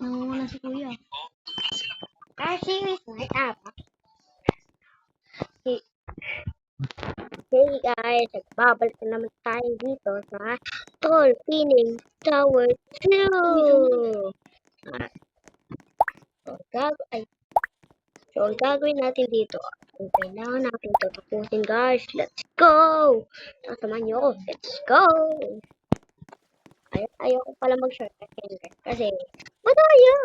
Nangunguna si kuya. Kasi may apa. Hey guys, nagbabalik na naman tayo dito sa Tall Spinning Tower 2. So, ang gagawin natin dito, ang kailangan natin ito tapusin guys. Let's go! Samahan niyo ako. Let's go! Ayoko pala mag-shortcut yan guys. Kasi, madaya!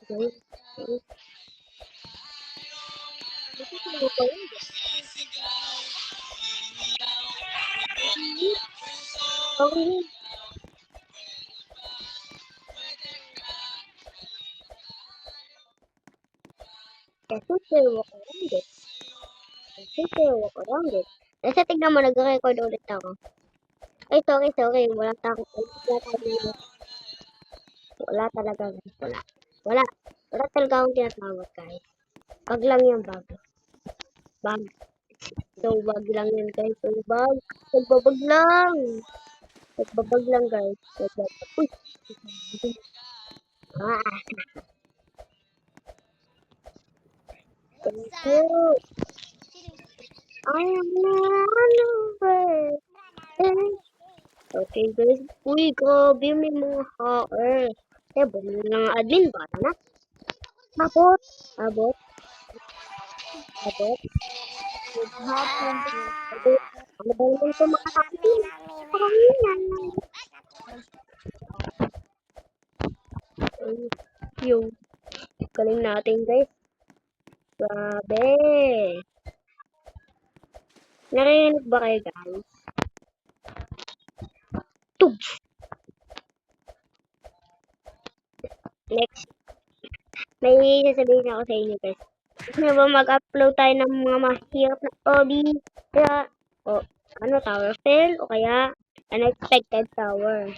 Okay. Okay. Kasi walk around it. Kasi walk around it. Kasi tignan mo, nag-record ulit ako. Ay, sorry. Wala talaga guys. Wala. Wala talaga akong tinatawag guys. Bag lang yan, bag. Bag. So, bag lang yan guys. So, bag. Nagbabag lang. Nagbabag lang guys. Nagbabag. Uy. Ah. Thank you. I am not over. Okay guys. Uy, grabe. May mga haer. Eh, bumili ng admin ba? Na? Abot. Abot. Abot. Maghapon. Abot. Ano ba naman ito mga kapatid? Pakanginan. Yung galing natin guys. Grabe. Narinig ba kayo guys? Tubs. Next. May sasabihin ako sa inyo guys. Gusto nyo ba mag-upload tayo ng mga mahirap na hobby? Kaya, ano, tower fail? O kaya, unexpected tower?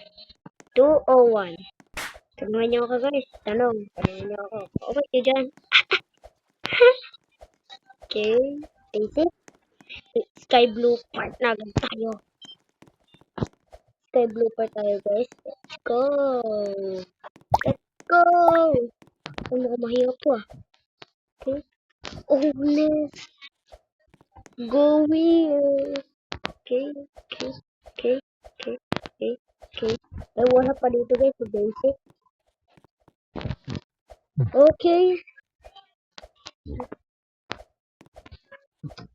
201. Tanungan nyo ako guys. Tanungan nyo ako. Okay kayo dyan. Okay. Basic. Sky blue part na agad tayo. Sky blue part tayo guys. Let's go. Let's go. Ano ko mahirap to ah. Okay. Oh, let's go here. Okay. Ay, wala pa dito guys. Basic. Okay.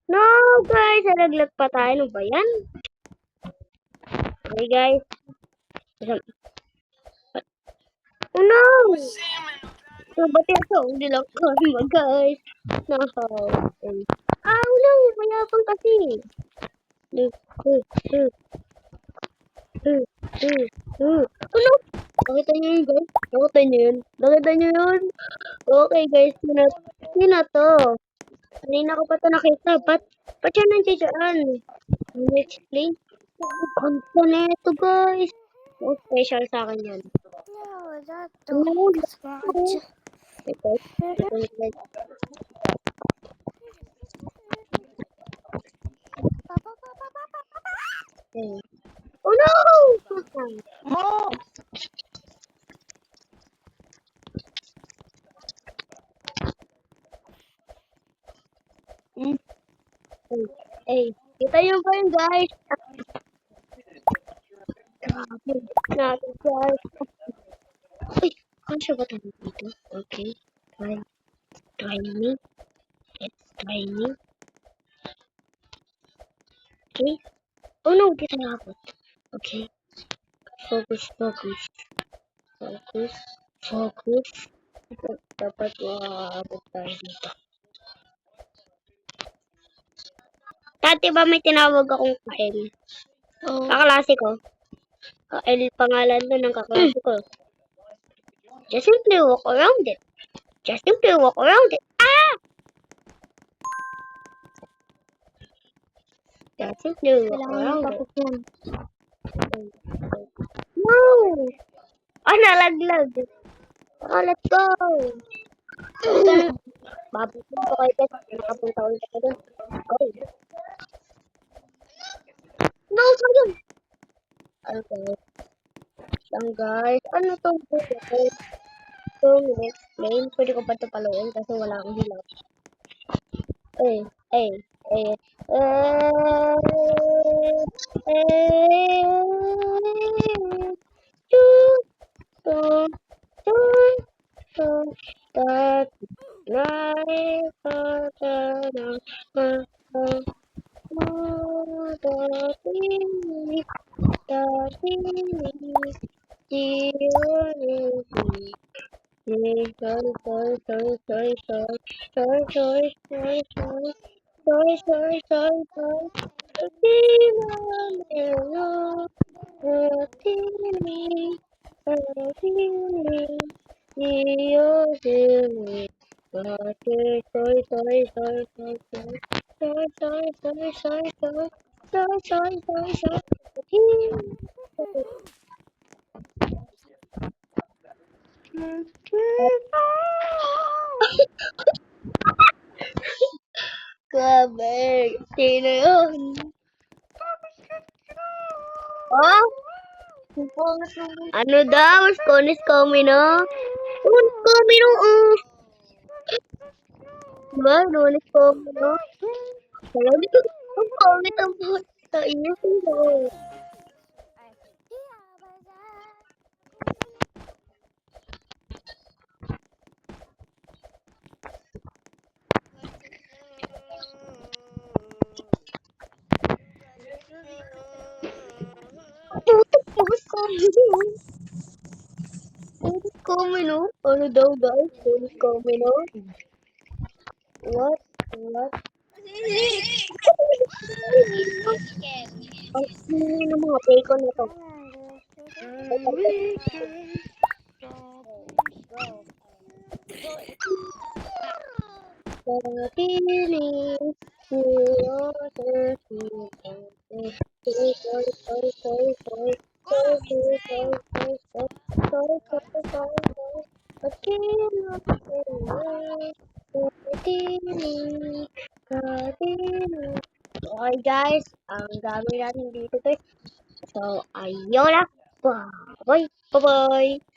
No, guys. Nalaglag pa tayo. Ano ba yan? Okay, guys. Oh, no! So, ba't ito? Hindi lang kami, guys. Okay. Oh, no! Mayabang kasi. Oh, no! Nakita nyo yun, guys? Nakita nyo yun? Okay, guys. Sino to? Kanina ko pa ito nakita. Ba't siya nandiyan dyan? Explain. Ganda na ito, guys. So special sa akin yan. Oh no! Mo! Hey, kita nyo ba yun, guys? Grabe. Natin, guys. Uy, kasya ba tayo dito? Okay. Try me. Let's try me. Okay. Oh no, di tayo abot. Okay. Focus. Dapat maabot tayo dito. Dati ba may tinawag akong Kael? Kaklase ko. Kael pangalan nun ng kaklase ko. Just simply walk around it. Ah! Just simply walk around it. No! Oh, nalaglag. Oh, let's go! Babutin ko kayo kasi nakapunta ulit ako dun. Okay. No, sayang! Okay. lang guys. Ano to guys? So, explain. Pwede ko pa ito paluin kasi wala akong hilaw. Eh, eh, eh, eh, choo, choo, choo, choo, that night, sorry, sorry, sorry, sorry, sorry, sorry, sorry, sorry, sorry, sorry, sorry, sorry, sorry. Sorry, sorry, sorry, sorry, sorry, sorry, sorry, sorry, sorry, sorry, sorry, sorry, sorry, sorry. Grabe, sino yun? Oh? Ano daw? Skonis kami na? Skonis kami na, oh. Diba? Skonis kami na? Kaya dito, ang pangit ang buhat sa inyo. Tutok buhat kami na. Skonis kami na? Ano daw guys? Skonis kami na? What? What? Ang sini ng mga bacon na to. Piling Okay guys, ang dami natin dito guys. So, ayun na. Bye. Bye-bye.